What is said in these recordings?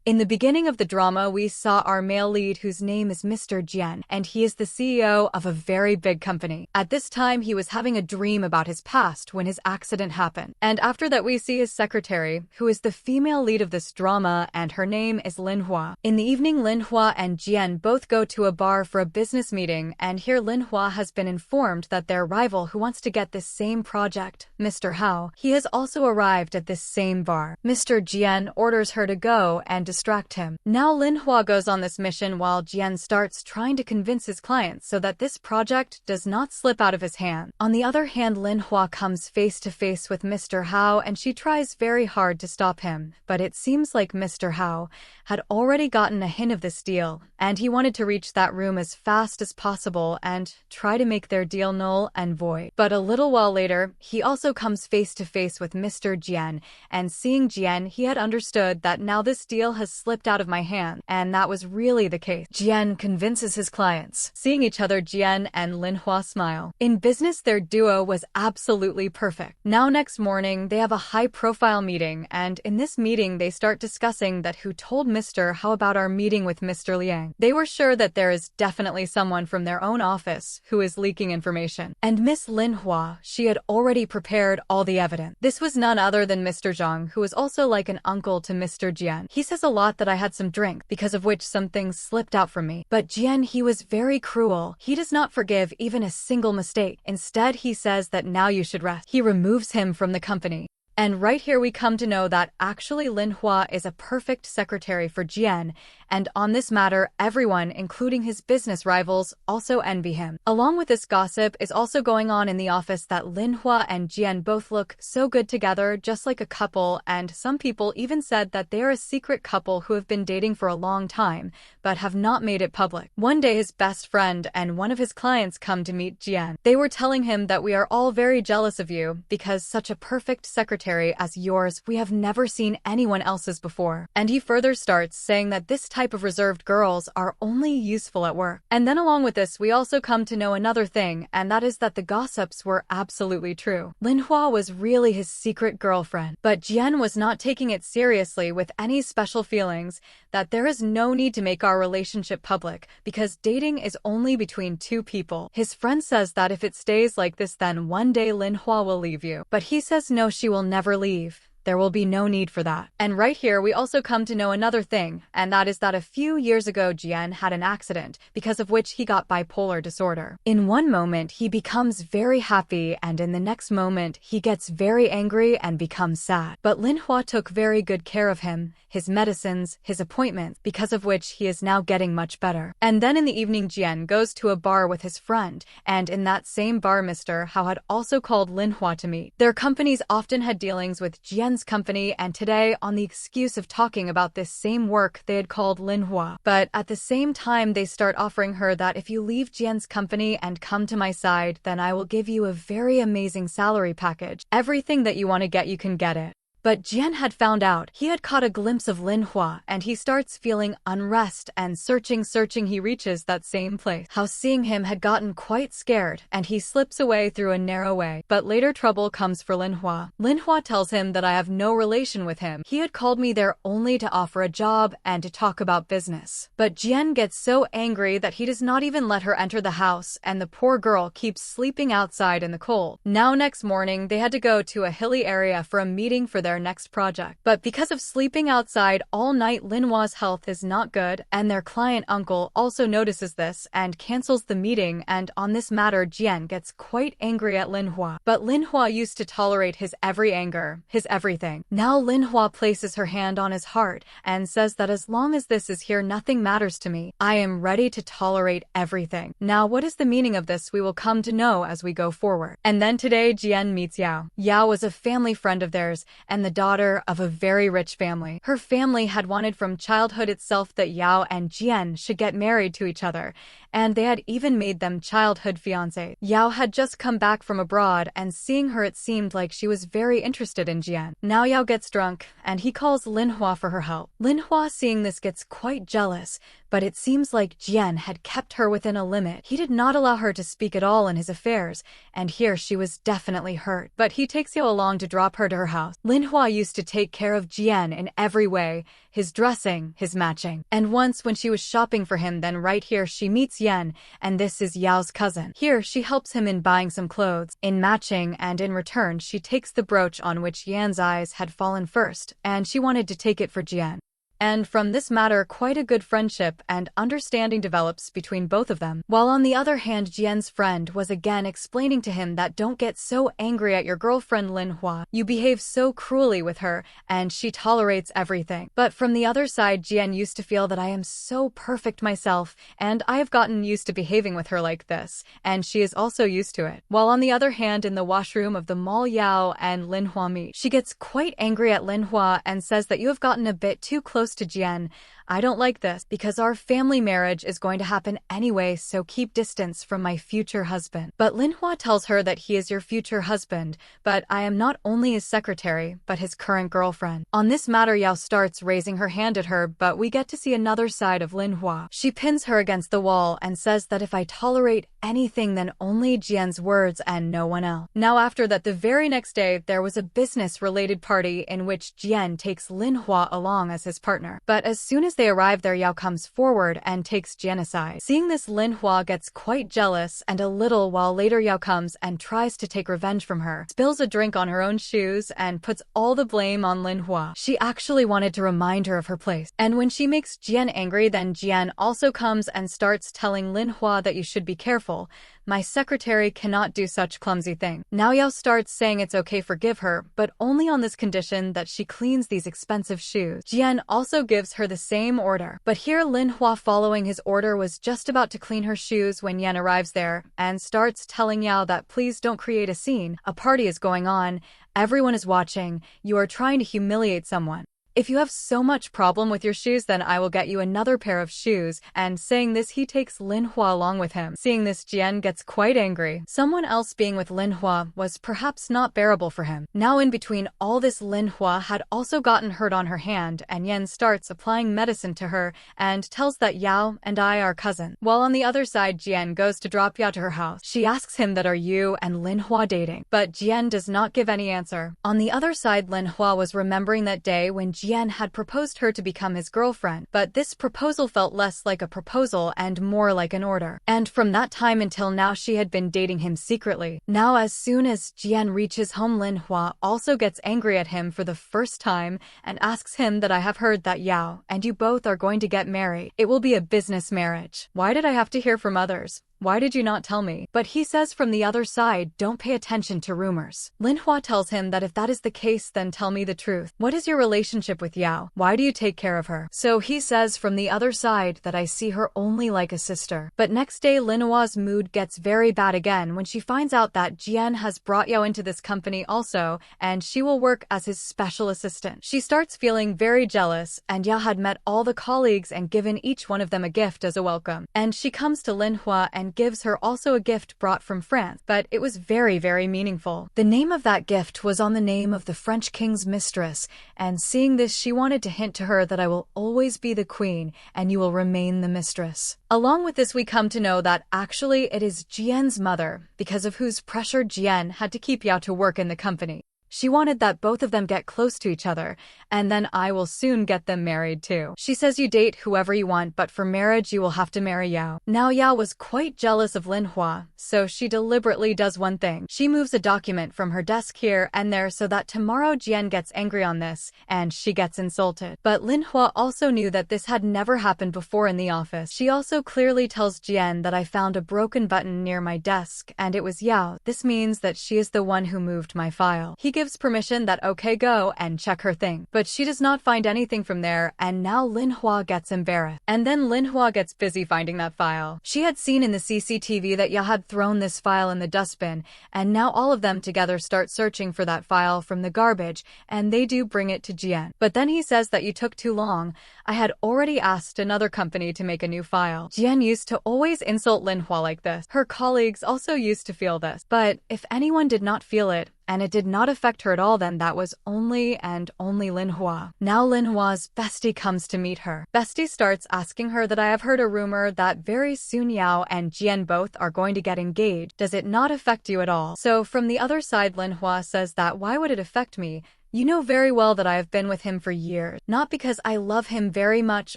In the beginning of the drama, we saw our male lead whose name is Mr. Jian, and he is the CEO of a very big company. At this time, he was having a dream about his past when his accident happened. And after that, we see his secretary, who is the female lead of this drama, and her name is Lin Hua. In the evening, Lin Hua and Jian both go to a bar for a business meeting, and here Lin Hua has been informed that their rival who wants to get this same project, Mr. Hao, he has also arrived at this same bar. Mr. Jian orders her to go and distract him. Now Lin Hua goes on this mission while Jian starts trying to convince his clients so that this project does not slip out of his hand. On the other hand, Lin Hua comes face to face with Mr. Hao and she tries very hard to stop him, but it seems like Mr. Hao had already gotten a hint of this deal, and he wanted to reach that room as fast as possible and try to make their deal null and void. But a little while later, he also comes face to face with Mr. Jian, and seeing Jian, he had understood that now this deal has slipped out of my hand, and that was really the case. Jian convinces his clients. Seeing each other, Jian and Lin Hua smile. In business, their duo was absolutely perfect. Now next morning, they have a high-profile meeting, and in this meeting, they start discussing that who told Mr. How about our meeting with Mr. Liang. They were sure that there is definitely someone from their own office who is leaking information. And Miss Lin Hua, she had already prepared all the evidence. This was none other than Mr. Zhang, who was also like an uncle to Mr. Jian. He says a lot that I had some drink, because of which some things slipped out from me. But Jian, he was very cruel. He does not forgive even a single mistake. Instead, he says that now you should rest. He removes him from the company. And right here we come to know that actually Lin Hua is a perfect secretary for Jian, and on this matter, everyone, including his business rivals, also envy him. Along with this gossip is also going on in the office that Lin Hua and Jian both look so good together, just like a couple, and some people even said that they are a secret couple who have been dating for a long time, but have not made it public. One day his best friend and one of his clients come to meet Jian. They were telling him that we are all very jealous of you, because such a perfect secretary as yours we have never seen anyone else's before. And he further starts saying that this type of reserved girls are only useful at work. And then along with this, we also come to know another thing, and that is that the gossips were absolutely true. Lin Hua was really his secret girlfriend, but Jian was not taking it seriously with any special feelings, that there is no need to make our relationship public, because dating is only between two people. His friend says that if it stays like this, then one day Lin Hua will leave you. But he says no, she will never leave. There will be no need for that. And right here, we also come to know another thing, and that is that a few years ago, Jian had an accident, because of which he got bipolar disorder. In one moment, he becomes very happy, and in the next moment, he gets very angry and becomes sad. But Lin Hua took very good care of him, his medicines, his appointments, because of which he is now getting much better. And then in the evening, Jian goes to a bar with his friend, and in that same bar, Mr. Hao had also called Lin Hua to meet. Their companies often had dealings with Jian's company, and today, on the excuse of talking about this same work, they had called Lin Hua. But at the same time, they start offering her that if you leave Jian's company and come to my side, then I will give you a very amazing salary package. Everything that you want to get, you can get it. But Jian had found out. He had caught a glimpse of Lin Hua, and he starts feeling unrest and searching. He reaches that same place. Hao, seeing him, had gotten quite scared, and he slips away through a narrow way. But later trouble comes for Lin Hua. Lin Hua tells him that I have no relation with him. He had called me there only to offer a job and to talk about business. But Jian gets so angry that he does not even let her enter the house, and the poor girl keeps sleeping outside in the cold. Now next morning, they had to go to a hilly area for a meeting for their next project. But because of sleeping outside all night, Lin Hua's health is not good, and their client uncle also notices this and cancels the meeting, and on this matter, Jian gets quite angry at Lin Hua. But Lin Hua used to tolerate his every anger, his everything. Now Lin Hua places her hand on his heart and says that as long as this is here, nothing matters to me. I am ready to tolerate everything. Now what is the meaning of this, we will come to know as we go forward. And then today, Jian meets Yao. Yao was a family friend of theirs, and the daughter of a very rich family. Her family had wanted from childhood itself that Yao and Jian should get married to each other, and they had even made them childhood fiancés. Yao had just come back from abroad, and seeing her, it seemed like she was very interested in Jian. Now Yao gets drunk, and he calls Lin Hua for her help. Lin Hua, seeing this, gets quite jealous, but it seems like Jian had kept her within a limit. He did not allow her to speak at all in his affairs, and here she was definitely hurt. But he takes Yao along to drop her to her house. Linhua used to take care of Jian in every way, his dressing, his matching. And once when she was shopping for him, then right here she meets Yen, and this is Yao's cousin. Here she helps him in buying some clothes, in matching, and in return she takes the brooch on which Yan's eyes had fallen first, and she wanted to take it for Jian. And from this matter, quite a good friendship and understanding develops between both of them. While on the other hand, Jian's friend was again explaining to him that don't get so angry at your girlfriend Linhua. You behave so cruelly with her, and she tolerates everything. But from the other side, Jian used to feel that I am so perfect myself, and I have gotten used to behaving with her like this, and she is also used to it. While on the other hand, in the washroom of the mall, Yao and Linhua meet. She gets quite angry at Linhua and says that you have gotten a bit too close to Jian. I don't like this because our family marriage is going to happen anyway, so keep distance from my future husband. But Linhua tells her that he is your future husband, but I am not only his secretary, but his current girlfriend. On this matter, Yao starts raising her hand at her, but we get to see another side of Linhua. She pins her against the wall and says that if I tolerate anything, then only Jian's words and no one else. Now after that, the very next day, there was a business-related party in which Jian takes Linhua along as his partner. But as soon as they arrive there, Yao comes forward and takes Jian aside. Seeing this, Linhua gets quite jealous, and a little while later Yao comes and tries to take revenge from her, spills a drink on her own shoes, and puts all the blame on Linhua. She actually wanted to remind her of her place. And when she makes Jian angry, then Jian also comes and starts telling Linhua that you should be careful. My secretary cannot do such clumsy thing. Now Yao starts saying it's okay, forgive her, but only on this condition that she cleans these expensive shoes. Jian also gives her the same order. But here Linhua, following his order, was just about to clean her shoes when Yan arrives there and starts telling Yao that please don't create a scene. A party is going on. Everyone is watching. You are trying to humiliate someone. If you have so much problem with your shoes, then I will get you another pair of shoes. And saying this, he takes Linhua along with him. Seeing this, Jian gets quite angry. Someone else being with Linhua was perhaps not bearable for him. Now in between all this, Linhua had also gotten hurt on her hand, and Yan starts applying medicine to her and tells that Yao and I are cousins. While on the other side, Jian goes to drop Yao to her house. She asks him that are you and Linhua dating? But Jian does not give any answer. On the other side, Linhua was remembering that day when Jian had proposed her to become his girlfriend, but this proposal felt less like a proposal and more like an order. And from that time until now, she had been dating him secretly. Now as soon as Jian reaches home, Linhua also gets angry at him for the first time and asks him that I have heard that Yao and you both are going to get married. It will be a business marriage. Why did I have to hear from others? Why did you not tell me? But he says from the other side, don't pay attention to rumors. Linhua tells him that if that is the case, then tell me the truth. What is your relationship with Yao? Why do you take care of her? So he says from the other side that I see her only like a sister. But next day, Linhua's mood gets very bad again when she finds out that Jian has brought Yao into this company also, and she will work as his special assistant. She starts feeling very jealous, and Yao had met all the colleagues and given each one of them a gift as a welcome. And she comes to Linhua and gives her also a gift brought from France, but it was very, very meaningful. The name of that gift was on the name of the French king's mistress, and seeing this, she wanted to hint to her that I will always be the queen and you will remain the mistress. Along with this, we come to know that actually it is Jian's mother, because of whose pressure Jian had to keep Yao to work in the company. She wanted that both of them get close to each other, and then I will soon get them married too. She says you date whoever you want, but for marriage you will have to marry Yao. Now Yao was quite jealous of Linhua, so she deliberately does one thing. She moves a document from her desk here and there so that tomorrow Jian gets angry on this, and she gets insulted. But Linhua also knew that this had never happened before in the office. She also clearly tells Jian that I found a broken button near my desk, and it was Yao. This means that she is the one who moved my file. He gives permission that okay, go and check her thing. But she does not find anything from there, and now Linhua gets embarrassed. And then Linhua gets busy finding that file. She had seen in the CCTV that Yao had thrown this file in the dustbin, and now all of them together start searching for that file from the garbage, and they do bring it to Jian. But then he says that you took too long. I had already asked another company to make a new file. Jian used to always insult Linhua like this. Her colleagues also used to feel this. But if anyone did not feel it, and it did not affect her at all then. That was only and only Linhua. Now Linhua's bestie comes to meet her. Bestie starts asking her that I have heard a rumor that very soon Yao and Jian both are going to get engaged. Does it not affect you at all? So from the other side, Linhua says that why would it affect me? You know very well that I have been with him for years, not because I love him very much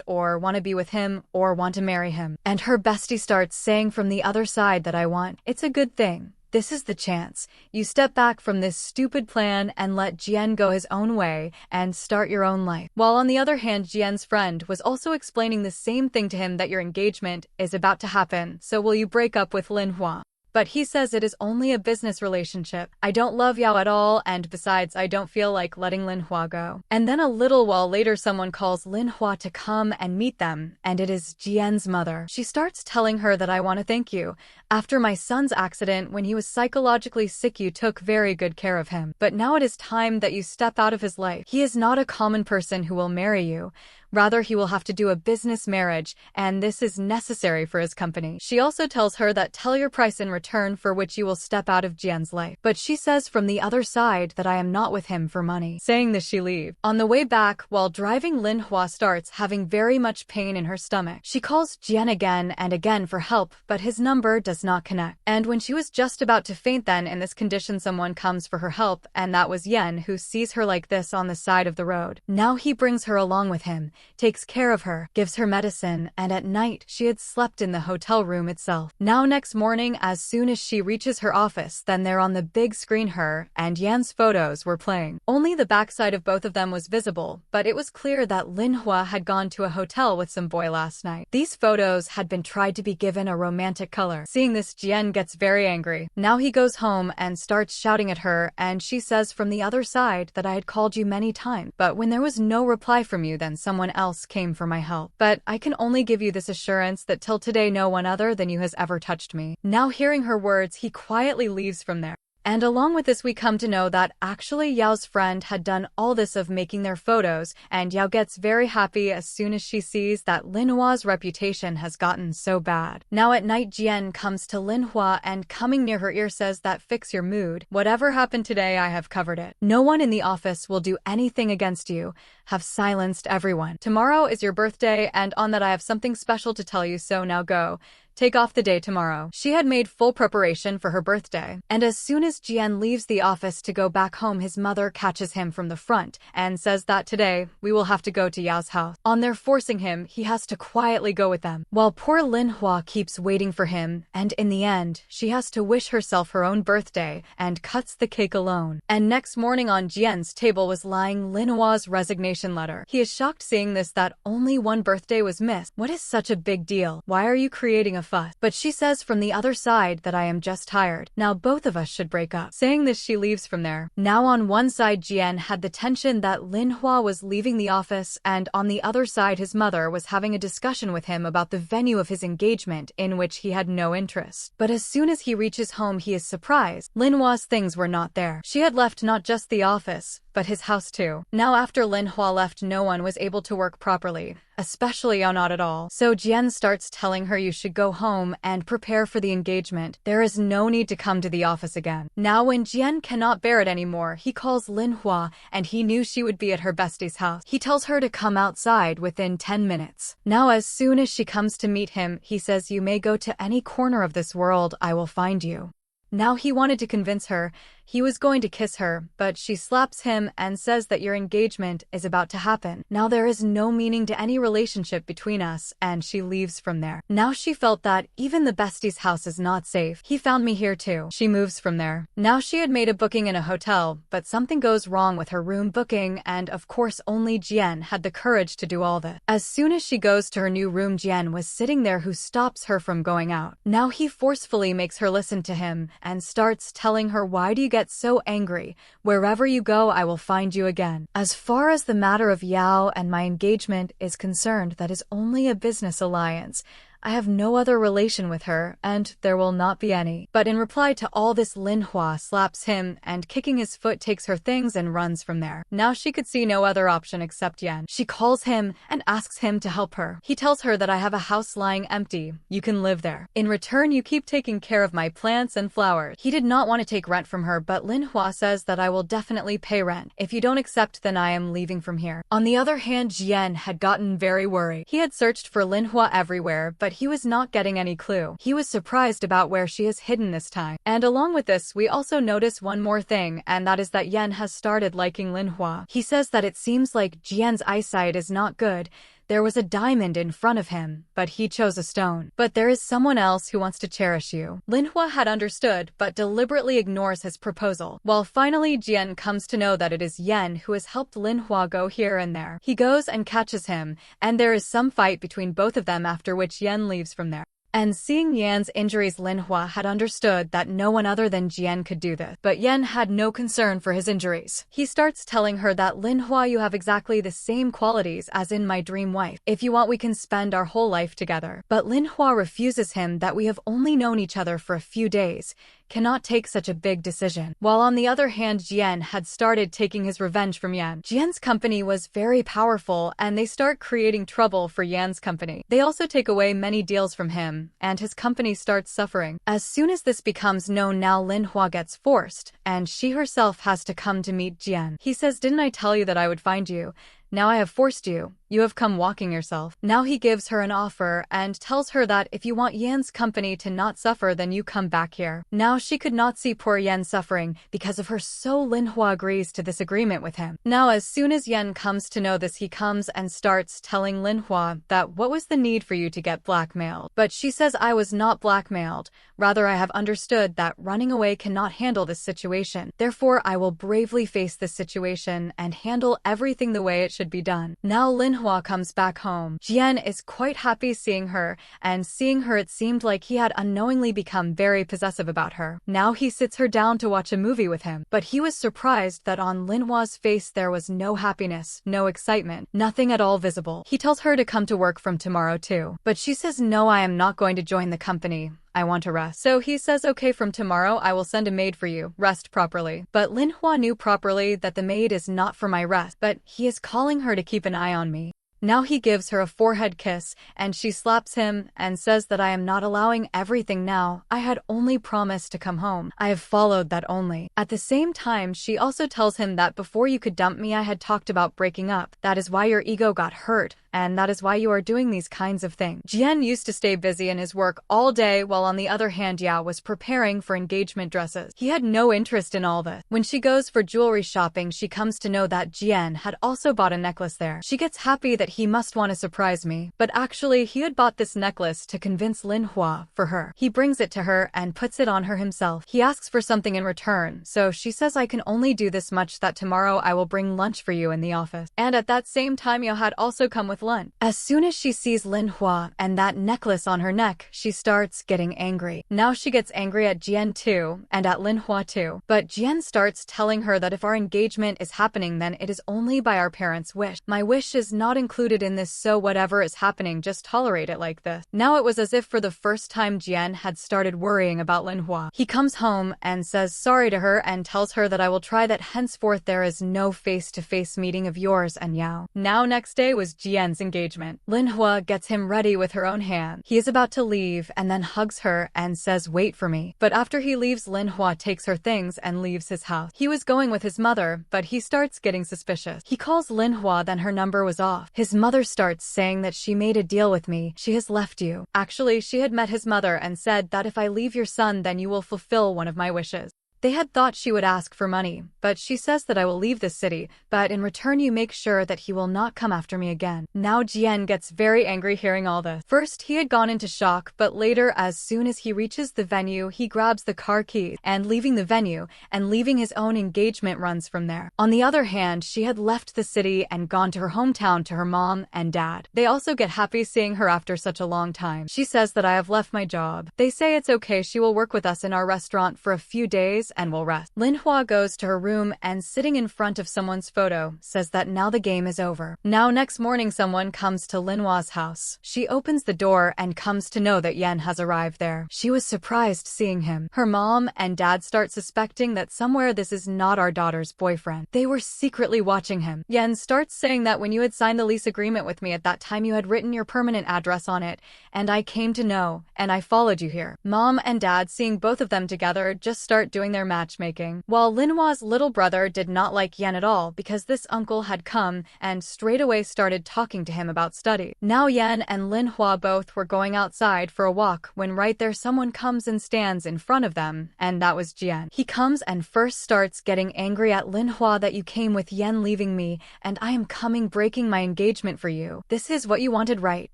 or want to be with him or want to marry him. And her bestie starts saying from the other side that I want. It's a good thing. This is the chance. You step back from this stupid plan and let Jian go his own way and start your own life. While on the other hand, Jian's friend was also explaining the same thing to him, that your engagement is about to happen, so will you break up with Linhua? But he says it is only a business relationship. I don't love Yao at all, and besides, I don't feel like letting Linhua go. And then a little while later, someone calls Linhua to come and meet them, and it is Jian's mother. She starts telling her that I want to thank you. After my son's accident, when he was psychologically sick, you took very good care of him. But now it is time that you step out of his life. He is not a common person who will marry you. Rather, he will have to do a business marriage, and this is necessary for his company. She also tells her that tell your price in return for which you will step out of Jian's life. But she says from the other side that I am not with him for money. Saying this, she leaves. On the way back, while driving, Linhua starts having very much pain in her stomach. She calls Jian again and again for help, but his number does not connect. And when she was just about to faint, then in this condition someone comes for her help, and that was Yen, who sees her like this on the side of the road. Now he brings her along with him, takes care of her, gives her medicine, and at night she had slept in the hotel room itself. Now next morning, as soon as she reaches her office, then there on the big screen her and Yan's photos were playing. Only the backside of both of them was visible, but it was clear that Linhua had gone to a hotel with some boy last night. These photos had been tried to be given a romantic color. Seeing this, Jian gets very angry. Now he goes home and starts shouting at her, and she says from the other side that I had called you many times, but when there was no reply from you, then someone else came for my help. But I can only give you this assurance that till today no one other than you has ever touched me. Now hearing her words, he quietly leaves from there. And along with this, we come to know that actually Yao's friend had done all this of making their photos, and Yao gets very happy as soon as she sees that Linhua's reputation has gotten so bad. Now at night, Jian comes to Linhua and coming near her ear says that fix your mood. Whatever happened today, I have covered it. No one in the office will do anything against you. Have silenced everyone. Tomorrow is your birthday, and on that I have something special to tell you, so now go. Take off the day tomorrow. She had made full preparation for her birthday, and as soon as Jian leaves the office to go back home, his mother catches him from the front and says that today we will have to go to Yao's house. On their forcing him, he has to quietly go with them, while poor Linhua keeps waiting for him, and in the end, she has to wish herself her own birthday and cuts the cake alone. And next morning on Jian's table was lying Linhua's resignation letter. He is shocked seeing this, that only one birthday was missed. What is such a big deal? Why are you creating a fuss? But she says from the other side that I am just tired. Now both of us should break up. Saying this, she leaves from there. Now on one side, Jian had the tension that Linhua was leaving the office, and on the other side, his mother was having a discussion with him about the venue of his engagement, in which he had no interest. But as soon as he reaches home, he is surprised. Linhua's things were not there. She had left not just the office, but his house too. Now after Linhua left, no one was able to work properly, especially Yao not at all. So Jian starts telling her you should go home and prepare for the engagement. There is no need to come to the office again. Now when Jian cannot bear it anymore, he calls Linhua, and he knew she would be at her bestie's house. He tells her to come outside within 10 minutes. Now as soon as she comes to meet him, he says you may go to any corner of this world, I will find you. Now he wanted to convince her. He was going to kiss her, but she slaps him and says that your engagement is about to happen. Now there is no meaning to any relationship between us, and she leaves from there. Now she felt that even the bestie's house is not safe. He found me here too. She moves from there. Now she had made a booking in a hotel, but something goes wrong with her room booking, and of course only Jian had the courage to do all this. As soon as she goes to her new room, Jian was sitting there, who stops her from going out. Now he forcefully makes her listen to him and starts telling her, why do you get so angry? Wherever you go, I will find you again. As far as the matter of Yao and my engagement is concerned, that is only a business alliance. I have no other relation with her, and there will not be any. But in reply to all this, Linhua slaps him and kicking his foot takes her things and runs from there. Now she could see no other option except Yen. She calls him and asks him to help her. He tells her that I have a house lying empty. You can live there. In return, you keep taking care of my plants and flowers. He did not want to take rent from her, but Linhua says that I will definitely pay rent. If you don't accept, then I am leaving from here. On the other hand, Jian had gotten very worried. He had searched for Linhua everywhere, but he was not getting any clue. He was surprised about where she is hidden this time. And along with this, we also notice one more thing, and that is that Yen has started liking Linhua. He says that it seems like Jian's eyesight is not good. There was a diamond in front of him, but he chose a stone. But there is someone else who wants to cherish you. Linhua had understood, but deliberately ignores his proposal. While finally Jian comes to know that it is Yen who has helped Linhua go here and there. He goes and catches him, and there is some fight between both of them, after which Yen leaves from there. And seeing Yan's injuries, Linhua had understood that no one other than Jian could do this. But Yen had no concern for his injuries. He starts telling her that, Linhua, you have exactly the same qualities as in my dream wife. If you want, we can spend our whole life together. But Linhua refuses him that we have only known each other for a few days. Cannot take such a big decision. While on the other hand, Jian had started taking his revenge from Yan. Jian's company was very powerful, and they start creating trouble for Yan's company. They also take away many deals from him, and his company starts suffering. As soon as this becomes known, now Linhua gets forced, and she herself has to come to meet Jian. He says, didn't I tell you that I would find you? Now I have forced you. You have come walking yourself. Now he gives her an offer and tells her that if you want Yan's company to not suffer, then you come back here. Now she could not see poor Yan suffering because of her, so Linhua agrees to this agreement with him. Now as soon as Yan comes to know this, he comes and starts telling Linhua that what was the need for you to get blackmailed. But she says, I was not blackmailed. Rather, I have understood that running away cannot handle this situation. Therefore, I will bravely face this situation and handle everything the way it should be done. Now Linhua comes back home. Jian is quite happy seeing her, and seeing her, it seemed like he had unknowingly become very possessive about her. Now he sits her down to watch a movie with him, but he was surprised that on Linhua's face there was no happiness, no excitement, nothing at all visible. He tells her to come to work from tomorrow too, but she says, no, I am not going to join the company. I want to rest. So he says, okay, from tomorrow I will send a maid for you. Rest properly. But Linhua knew properly that the maid is not for my rest, but he is calling her to keep an eye on me. Now he gives her a forehead kiss, and she slaps him and says that I am not allowing everything now. I had only promised to come home. I have followed that only. At the same time, she also tells him that before you could dump me, I had talked about breaking up. That is why your ego got hurt, and that is why you are doing these kinds of things. Jian used to stay busy in his work all day, while on the other hand, Yao was preparing for engagement dresses. He had no interest in all this. When she goes for jewelry shopping, she comes to know that Jian had also bought a necklace there. She gets happy that he must want to surprise me, but actually he had bought this necklace to convince Linhua for her. He brings it to her and puts it on her himself. He asks for something in return, so she says, I can only do this much, that tomorrow I will bring lunch for you in the office. And at that same time, Yao had also come with lunch. As soon as she sees Linhua and that necklace on her neck, she starts getting angry. Now she gets angry at Jian too, and at Linhua too. But Jian starts telling her that if our engagement is happening, then it is only by our parents' wish. My wish is not included in this, so whatever is happening, just tolerate it like this. Now it was as if for the first time Jian had started worrying about Linhua. He comes home and says sorry to her and tells her that I will try that henceforth there is no face-to-face meeting of yours and Yao. Now next day was Jian's engagement. Linhua gets him ready with her own hand. He is about to leave and then hugs her and says, wait for me. But after he leaves, Linhua takes her things and leaves his house. He was going with his mother, but he starts getting suspicious. He calls Linhua, then her number was off. His mother starts saying that she made a deal with me. She has left you. Actually, she had met his mother and said that if I leave your son, then you will fulfill one of my wishes. They had thought she would ask for money, but she says that I will leave this city, but in return you make sure that he will not come after me again. Now Jian gets very angry hearing all this. First, he had gone into shock, but later, as soon as he reaches the venue, he grabs the car keys and leaving the venue and leaving his own engagement runs from there. On the other hand, she had left the city and gone to her hometown to her mom and dad. They also get happy seeing her after such a long time. She says that I have left my job. They say it's okay, she will work with us in our restaurant for a few days, days and will rest. Linhua goes to her room and sitting in front of someone's photo, says that now the game is over. Now next morning someone comes to Linhua's house. She opens the door and comes to know that Yen has arrived there. She was surprised seeing him. Her mom and dad start suspecting that somewhere this is not our daughter's boyfriend. They were secretly watching him. Yen starts saying that when you had signed the lease agreement with me at that time you had written your permanent address on it, and I came to know, and I followed you here. Mom and dad, seeing both of them together, just start doing their matchmaking. While Linhua's little brother did not like Yen at all because this uncle had come and straight away started talking to him about study. Now Yen and Linhua both were going outside for a walk when right there someone comes and stands in front of them, and that was Jian. He comes and first starts getting angry at Linhua that you came with Yen leaving me, and I am coming breaking my engagement for you. This is what you wanted, right?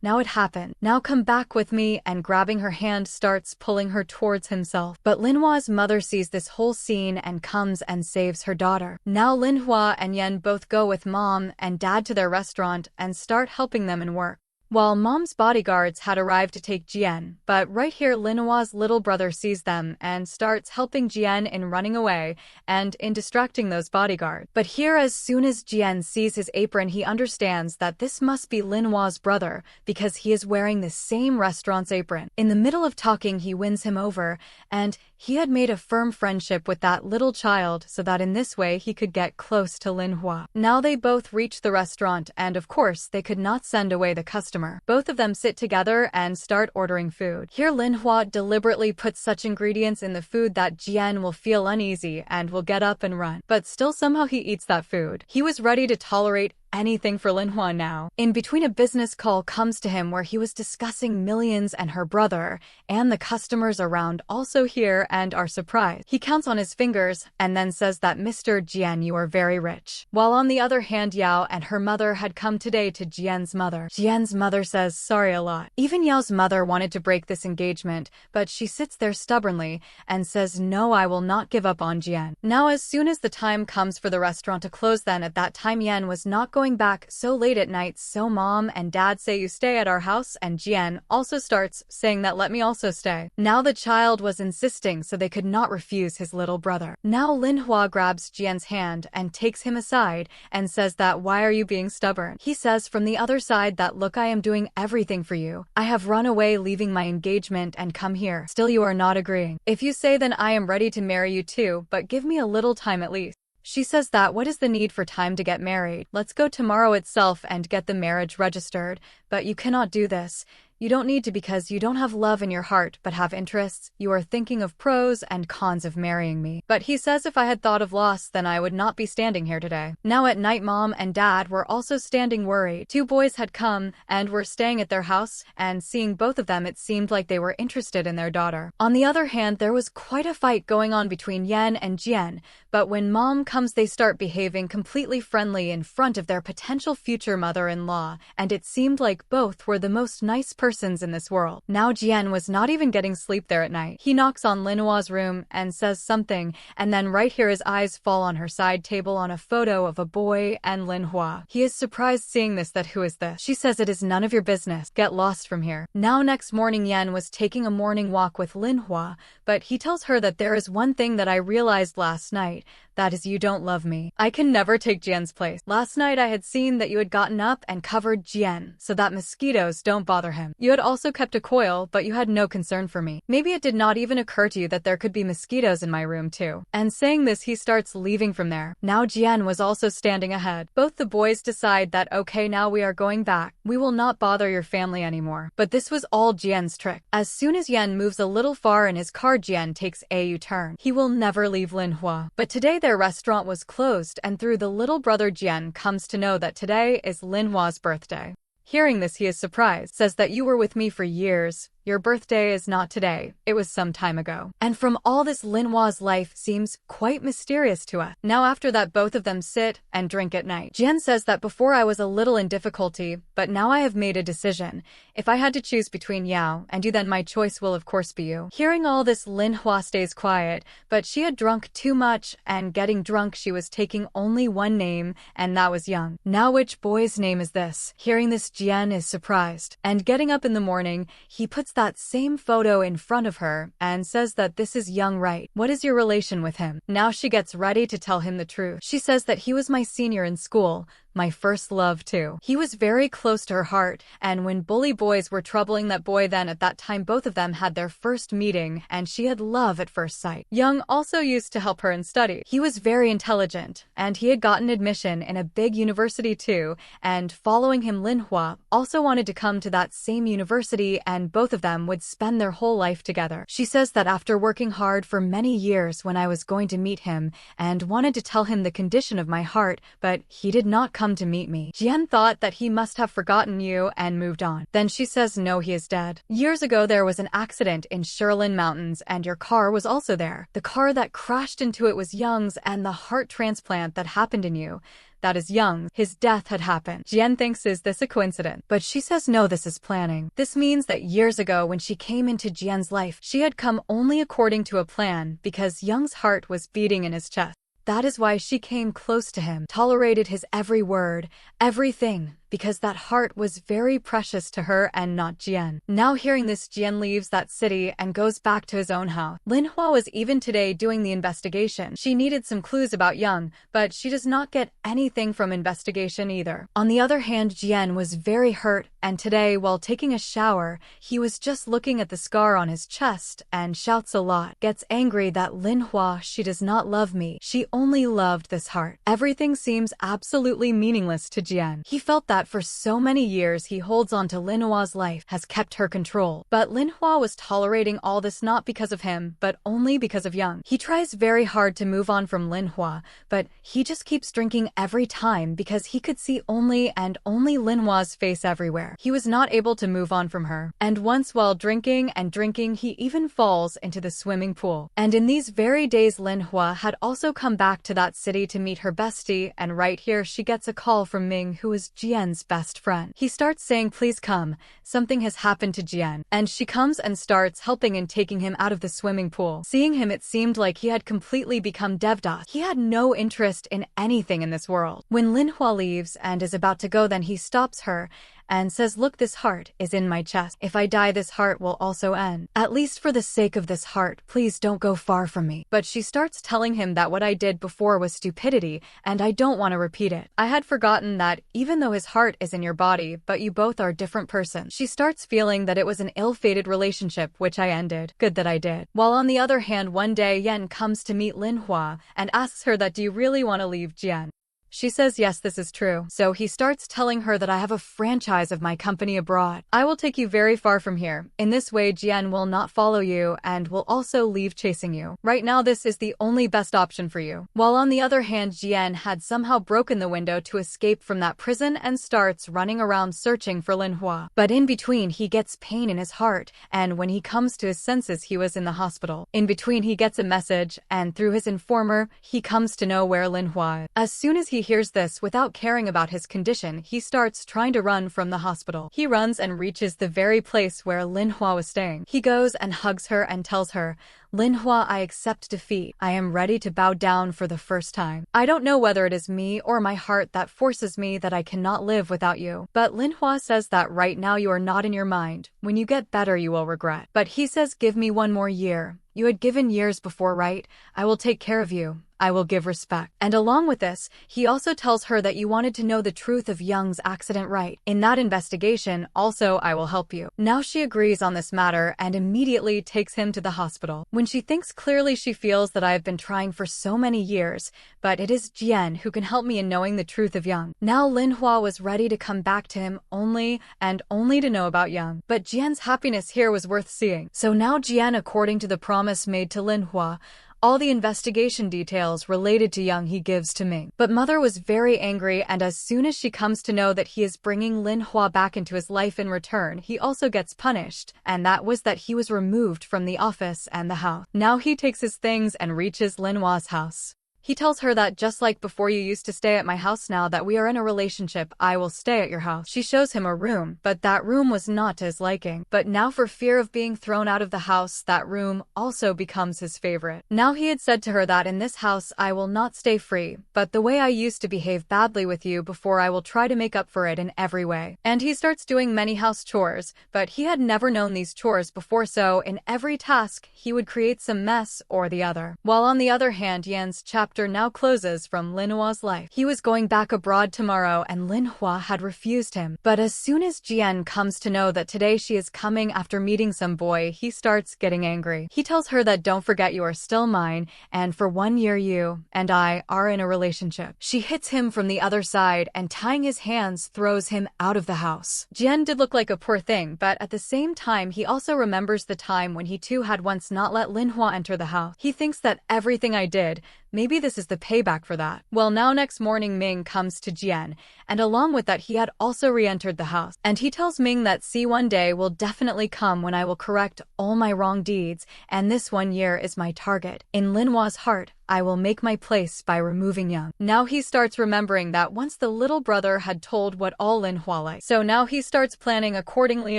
Now it happened. Now come back with me, and grabbing her hand starts pulling her towards himself. But Linhua's mother sees this whole scene and comes and saves her daughter. Now Linhua and Yen both go with mom and dad to their restaurant and start helping them in work. While mom's bodyguards had arrived to take Jian, but right here Linhua's little brother sees them and starts helping Jian in running away and in distracting those bodyguards. But here as soon as Jian sees his apron he understands that this must be Linhua's brother because he is wearing the same restaurant's apron. In the middle of talking he wins him over and he had made a firm friendship with that little child so that in this way he could get close to Linhua. Now they both reach the restaurant and of course they could not send away the customer. Both of them sit together and start ordering food. Here Linhua deliberately puts such ingredients in the food that Jian will feel uneasy and will get up and run. But still somehow he eats that food. He was ready to tolerate anything for Linhua now. In between a business call comes to him where he was discussing Millions and her brother, and the customers around also hear and are surprised. He counts on his fingers and then says that Mr. Jian, you are very rich. While on the other hand Yao and her mother had come today to Jian's mother. Jian's mother says sorry a lot. Even Yao's mother wanted to break this engagement, but she sits there stubbornly and says no, I will not give up on Jian. Now as soon as the time comes for the restaurant to close, then at that time Yan was not going back so late at night, so mom and dad say you stay at our house, and Jian also starts saying that let me also stay. Now the child was insisting so they could not refuse his little brother. Now Linhua grabs Jian's hand and takes him aside and says that why are you being stubborn? He says from the other side that look, I am doing everything for you. I have run away leaving my engagement and come here. Still you are not agreeing. If you say then I am ready to marry you too, but give me a little time at least. She says that what is the need for time to get married? Let's go tomorrow itself and get the marriage registered. But you cannot do this. You don't need to because you don't have love in your heart but have interests. You are thinking of pros and cons of marrying me. But he says if I had thought of loss then I would not be standing here today. Now at night mom and dad were also standing worried. Two boys had come and were staying at their house, and seeing both of them it seemed like they were interested in their daughter. On the other hand there was quite a fight going on between Yen and Jian, but when mom comes they start behaving completely friendly in front of their potential future mother-in-law, and it seemed like both were the most nice persons in this world. Now Jian was not even getting sleep there at night. He knocks on Linhua's room and says something, and then right here his eyes fall on her side table on a photo of a boy and Linhua. He is surprised seeing this, that who is this? She says it is none of your business. Get lost from here. Now next morning Yan was taking a morning walk with Linhua, but he tells her that there is one thing that I realized last night, that is you don't love me. I can never take Jian's place. Last night I had seen that you had gotten up and covered Jian so that mosquitoes don't bother him. You had also kept a coil, but you had no concern for me. Maybe it did not even occur to you that there could be mosquitoes in my room too. And saying this he starts leaving from there. Now Jian was also standing ahead. Both the boys decide that okay, now we are going back. We will not bother your family anymore. But this was all Jian's trick. As soon as Yan moves a little far in his car Jian takes a U-turn. He will never leave Linhua. But today their restaurant was closed, and through the little brother Jian comes to know that today is Linhua's birthday. Hearing this he is surprised, says that you were with me for years. Your birthday is not today, it was some time ago. And from all this Linhua's life seems quite mysterious to us. Now after that both of them sit and drink at night. Jian says that before I was a little in difficulty, but now I have made a decision. If I had to choose between Yao and you then my choice will of course be you. Hearing all this Linhua stays quiet, but she had drunk too much, and getting drunk she was taking only one name, and that was Young. Now which boy's name is this? Hearing this Jian is surprised, and getting up in the morning he puts that same photo in front of her and says that this is Young, right? What is your relation with him? Now she gets ready to tell him the truth. She says that he was my senior in school, my first love too. He was very close to her heart, and when bully boys were troubling that boy, then at that time both of them had their first meeting and she had love at first sight. Young also used to help her in study. He was very intelligent and he had gotten admission in a big university too, and following him Linhua also wanted to come to that same university and both of them would spend their whole life together. She says that after working hard for many years when I was going to meet him and wanted to tell him the condition of my heart, but he did not come to meet me. Jian thought that he must have forgotten you and moved on. Then she says no, he is dead. Years ago there was an accident in Sherlin Mountains and your car was also there. The car that crashed into it was Young's, and the heart transplant that happened in you, that is Young, his death had happened. Jian thinks, is this a coincidence? But she says no, this is planning. This means that years ago when she came into Jian's life, she had come only according to a plan because Young's heart was beating in his chest. That is why she came close to him, tolerated his every word, everything, because that heart was very precious to her and not Jian. Now hearing this, Jian leaves that city and goes back to his own house. Linhua was even today doing the investigation. She needed some clues about Young, but she does not get anything from investigation either. On the other hand, Jian was very hurt, and today while taking a shower, he was just looking at the scar on his chest and shouts a lot. Gets angry that Linhua, she does not love me. She only loved this heart. Everything seems absolutely meaningless to Jian. He felt that for so many years he holds on to Linhua's life, has kept her control. But Linhua was tolerating all this not because of him, but only because of Young. He tries very hard to move on from Linhua, but he just keeps drinking every time because he could see only and only Linhua's face everywhere. He was not able to move on from her. And once while drinking and drinking, he even falls into the swimming pool. And in these very days, Linhua had also come back to that city to meet her bestie, and right here she gets a call from Ming, who is Jian's best friend. He starts saying, please come, something has happened to Jian. And she comes and starts helping and taking him out of the swimming pool. Seeing him, it seemed like he had completely become Devdas. He had no interest in anything in this world. When Linhua leaves and is about to go, then he stops her and says, look, this heart is in my chest. If I die, this heart will also end. At least for the sake of this heart, please don't go far from me. But she starts telling him that what I did before was stupidity and I don't want to repeat it. I had forgotten that even though his heart is in your body, but you both are different persons. She starts feeling that it was an ill-fated relationship, which I ended. Good that I did. While on the other hand, one day Yen comes to meet Linhua and asks her that, do you really want to leave Jian? She says yes, this is true. So he starts telling her that I have a franchise of my company abroad. I will take you very far from here. In this way, Jian will not follow you and will also leave chasing you. Right now, this is the only best option for you. While on the other hand, Jian had somehow broken the window to escape from that prison and starts running around searching for Linhua. But in between, he gets pain in his heart, and when he comes to his senses, he was in the hospital. In between, he gets a message, and through his informer, he comes to know where Linhua is. As soon as he hears this, without caring about his condition, he starts trying to run from the hospital. He runs and reaches the very place where Linhua was staying. He goes and hugs her and tells her, Linhua, I accept defeat. I am ready to bow down for the first time. I don't know whether it is me or my heart that forces me that I cannot live without you. But Linhua says that right now you are not in your mind. When you get better, you will regret. But he says, give me one more year. You had given years before, right? I will take care of you. I will give respect. And along with this, he also tells her that you wanted to know the truth of Young's accident, right? In that investigation, also I will help you. Now she agrees on this matter and immediately takes him to the hospital. When she thinks clearly, she feels that I have been trying for so many years, but it is Jian who can help me in knowing the truth of Young. Now Linhua was ready to come back to him only to know about Young. But Jian's happiness here was worth seeing. So now Jian, according to the promise made to Linhua, all the investigation details related to Young he gives to Ming. But mother was very angry, and as soon as she comes to know that he is bringing Linhua back into his life in return, he also gets punished, and that was that he was removed from the office and the house. Now he takes his things and reaches Linhua's house. He tells her that just like before you used to stay at my house, now that we are in a relationship, I will stay at your house. She shows him a room, but that room was not to his liking. But now for fear of being thrown out of the house, that room also becomes his favorite. Now he had said to her that in this house I will not stay free, but the way I used to behave badly with you before, I will try to make up for it in every way. And he starts doing many house chores, but he had never known these chores before, so in every task he would create some mess or the other. While on the other hand, Yan's chapter now closes from Linhua's life. He was going back abroad tomorrow and Linhua had refused him. But as soon as Jian comes to know that today she is coming after meeting some boy, he starts getting angry. He tells her that don't forget you are still mine, and for 1 year you and I are in a relationship. She hits him from the other side and tying his hands throws him out of the house. Jian did look like a poor thing, but at the same time he also remembers the time when he too had once not let Linhua enter the house. He thinks that everything I did, maybe this is the payback for that. Well, now next morning Ming comes to Jian, and along with that he had also re-entered the house. And he tells Ming that one day will definitely come when I will correct all my wrong deeds, and this 1 year is my target. In Linhua's heart, I will make my place by removing Young. Now he starts remembering that once the little brother had told what all Linhua liked. So now he starts planning accordingly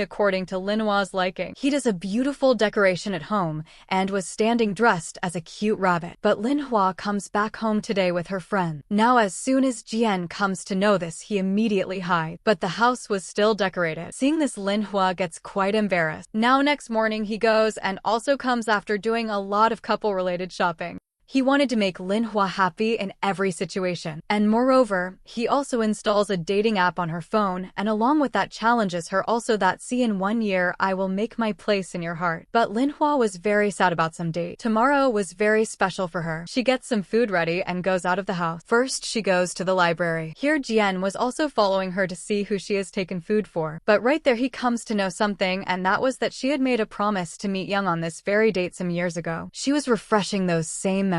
according to Linhua's liking. He does a beautiful decoration at home and was standing dressed as a cute rabbit. But Linhua comes back home today with her friend. Now as soon as Jian comes to know this, he immediately hides. But the house was still decorated. Seeing this, Linhua gets quite embarrassed. Now next morning he goes and also comes after doing a lot of couple-related shopping. He wanted to make Linhua happy in every situation. And moreover, he also installs a dating app on her phone, and along with that challenges her also that in 1 year I will make my place in your heart. But Linhua was very sad about some date. Tomorrow was very special for her. She gets some food ready and goes out of the house. First, she goes to the library. Here Jian was also following her to see who she has taken food for. But right there he comes to know something, and that was that she had made a promise to meet Young on this very date some years ago. She was refreshing those same memories.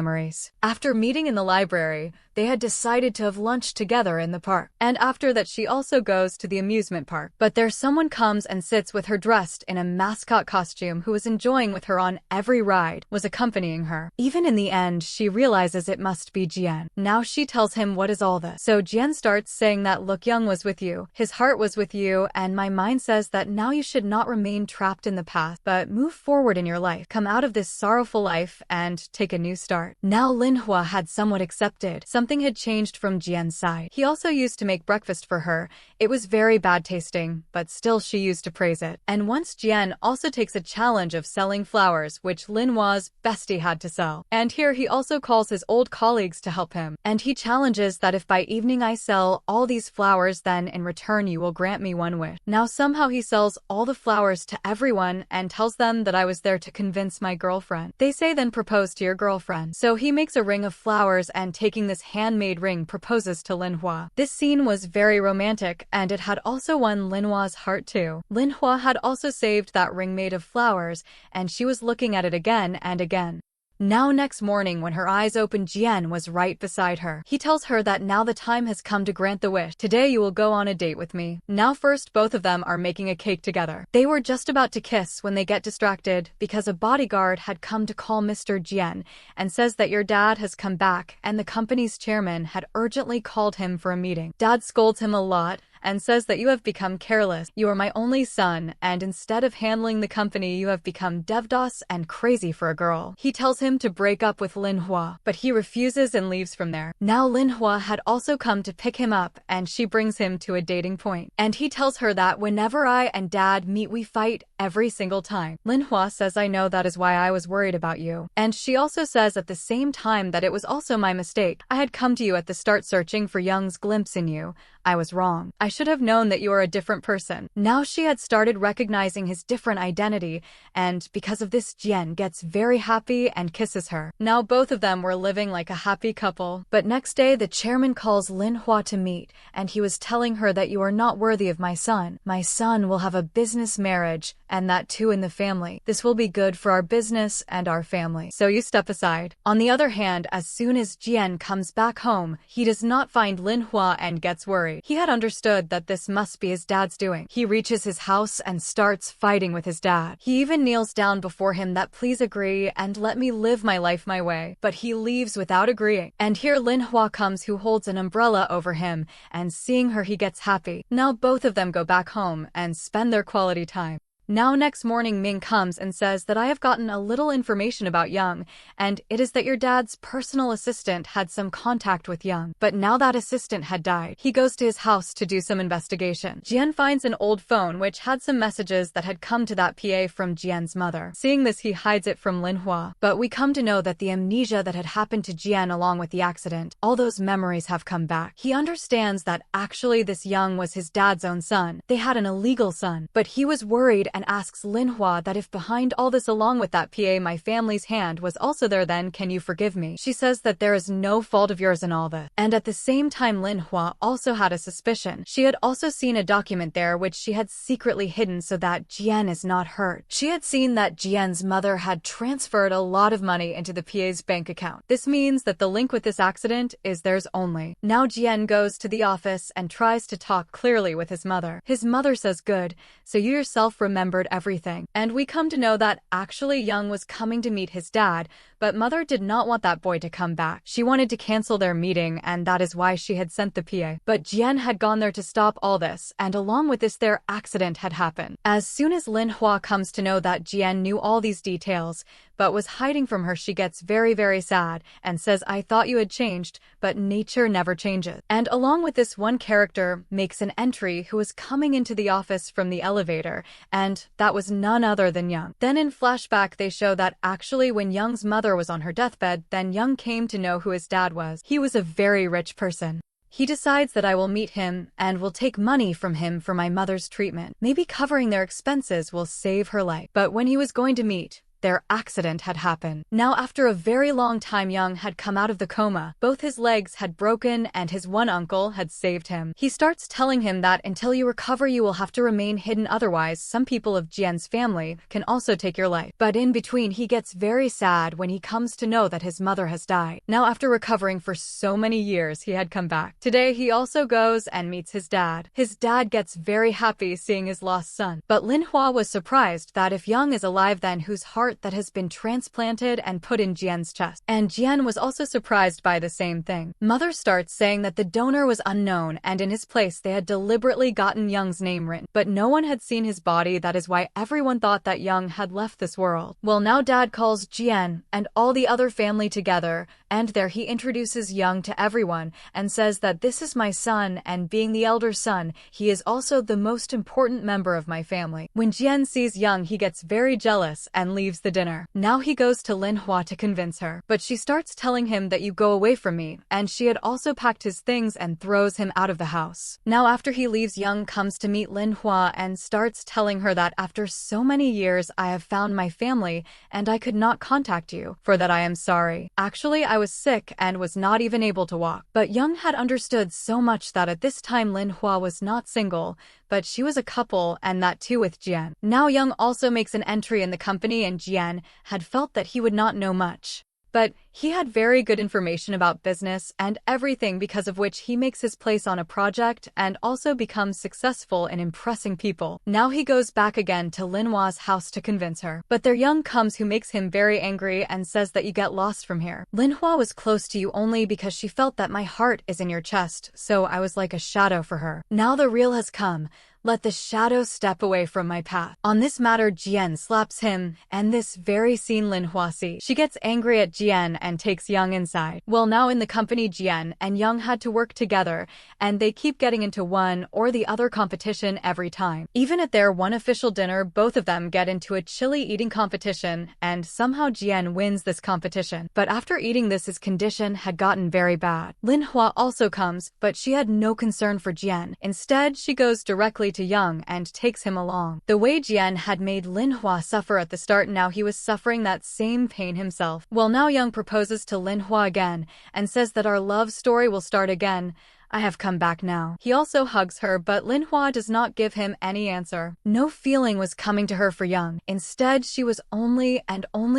After meeting in the library, they had decided to have lunch together in the park. And after that she also goes to the amusement park. But there someone comes and sits with her dressed in a mascot costume who was enjoying with her on every ride, was accompanying her. Even in the end, she realizes it must be Jian. Now she tells him what is all this. So Jian starts saying that look, Young was with you, his heart was with you, and my mind says that now you should not remain trapped in the past, but move forward in your life, come out of this sorrowful life and take a new start. Now Linhua had somewhat accepted. Something had changed from Jian's side. He also used to make breakfast for her. It was very bad tasting, but still she used to praise it. And once Jian also takes a challenge of selling flowers, which Linhua's bestie had to sell. And here he also calls his old colleagues to help him. And he challenges that if by evening I sell all these flowers, then in return you will grant me one wish. Now somehow he sells all the flowers to everyone and tells them that I was there to convince my girlfriend. They say then propose to your girlfriend. So he makes a ring of flowers and taking this handmade ring proposes to Linhua. This scene was very romantic and it had also won Linhua's heart too. Linhua had also saved that ring made of flowers and she was looking at it again and again. Now next morning when her eyes opened, Jian was right beside her. He tells her that now the time has come to grant the wish. Today you will go on a date with me. Now first both of them are making a cake together. They were just about to kiss when they get distracted because a bodyguard had come to call Mr. Jian and says that your dad has come back and the company's chairman had urgently called him for a meeting. Dad scolds him a lot and says that you have become careless. You are my only son, and instead of handling the company, you have become devdos and crazy for a girl. He tells him to break up with Linhua, but he refuses and leaves from there. Now Linhua had also come to pick him up, and she brings him to a dating point. And he tells her that whenever I and Dad meet, we fight every single time. Linhua says, I know, that is why I was worried about you. And she also says at the same time that it was also my mistake. I had come to you at the start searching for Young's glimpse in you. I was wrong. I should have known that you are a different person. Now she had started recognizing his different identity, and because of this, Jian gets very happy and kisses her. Now both of them were living like a happy couple. But next day, the chairman calls Linhua to meet, and he was telling her that you are not worthy of my son. My son will have a business marriage, and that too in the family. This will be good for our business and our family. So you step aside. On the other hand, as soon as Jian comes back home, he does not find Linhua and gets worried. worry. He had understood that this must be his dad's doing. He reaches his house and starts fighting with his dad. He even kneels down before him that please agree and let me live my life my way. But he leaves without agreeing. And here Lin Hua comes, who holds an umbrella over him, and seeing her he gets happy. Now both of them go back home and spend their quality time. Now next morning Ming comes and says that I have gotten a little information about Young, and it is that your dad's personal assistant had some contact with Young. But now that assistant had died. He goes to his house to do some investigation. Jian finds an old phone which had some messages that had come to that PA from Jian's mother. Seeing this, he hides it from Lin Hua. But we come to know that the amnesia that had happened to Jian along with the accident, all those memories have come back. He understands that actually this Young was his dad's own son. They had an illegal son. But he was worried and asks Lin Hua that if behind all this along with that PA my family's hand was also there, then can you forgive me? She says that there is no fault of yours in all this. And at the same time Lin Hua also had a suspicion. She had also seen a document there which she had secretly hidden so that Jian is not hurt. She had seen that Jian's mother had transferred a lot of money into the PA's bank account. This means that the link with this accident is theirs only. Now Jian goes to the office and tries to talk clearly with his mother. His mother says, good, so you yourself remembered everything. And we come to know that actually Young was coming to meet his dad, but mother did not want that boy to come back. She wanted to cancel their meeting, and that is why she had sent the PA. But Jian had gone there to stop all this, and along with this their accident had happened. As soon as Lin Hua comes to know that Jian knew all these details, but was hiding from her, she gets very sad and says, I thought you had changed, but nature never changes. And along with this, one character makes an entry who was coming into the office from the elevator, and that was none other than Young. Then in flashback they show that actually when Young's mother was on her deathbed, then Young came to know who his dad was. He was a very rich person. He decides that I will meet him and will take money from him for my mother's treatment. Maybe covering their expenses will save her life. But when he was going to meet, their accident had happened. Now after a very long time Young had come out of the coma. Both his legs had broken and his one uncle had saved him. He starts telling him that until you recover you will have to remain hidden, otherwise some people of Jian's family can also take your life. But in between he gets very sad when he comes to know that his mother has died. Now after recovering for so many years he had come back. Today he also goes and meets his dad. His dad gets very happy seeing his lost son. But Lin Hua was surprised that if Young is alive, then whose heart that has been transplanted and put in Jian's chest. And Jian was also surprised by the same thing. Mother starts saying that the donor was unknown and in his place they had deliberately gotten Young's name written. But no one had seen his body, that is why everyone thought that Young had left this world. Well, now dad calls Jian and all the other family together, and there he introduces Young to everyone and says that this is my son, and being the elder son, he is also the most important member of my family. When Jian sees Young, he gets very jealous and leaves the dinner. Now he goes to Lin Hua to convince her, but she starts telling him that you go away from me, and she had also packed his things and throws him out of the house. Now after he leaves, Young comes to meet Lin Hua and starts telling her that after so many years I have found my family and I could not contact you, for that I am sorry. Actually I was sick and was not even able to walk. But Young had understood so much that at this time Lin Hua was not single, but she was a couple, and that too with Jian. Now Young also makes an entry in the company, and Jian had felt that he would not know much. But he had very good information about business and everything, because of which he makes his place on a project and also becomes successful in impressing people. Now he goes back again to Lin Hua's house to convince her. But their Young comes, who makes him very angry and says that you get lost from here. Lin Hua was close to you only because she felt that my heart is in your chest, so I was like a shadow for her. Now the real has come. Let the shadow step away from my path. On this matter, Jian slaps him, and this very scene Lin Hua sees. She gets angry at Jian and takes Young inside. Well, now in the company, Jian and Young had to work together, and they keep getting into one or the other competition every time. Even at their one official dinner, both of them get into a chili eating competition, and somehow Jian wins this competition. But after eating this, his condition had gotten very bad. Lin Hua also comes, but she had no concern for Jian. Instead, she goes directly to Young and takes him along. The way Jian had made Lin Hua suffer at the start, now he was suffering that same pain himself. Well, now Young proposes to Lin Hua again and says that our love story will start again. I have come back now. He also hugs her, but Linhua does not give him any answer. No feeling was coming to her for Young. Instead, she was only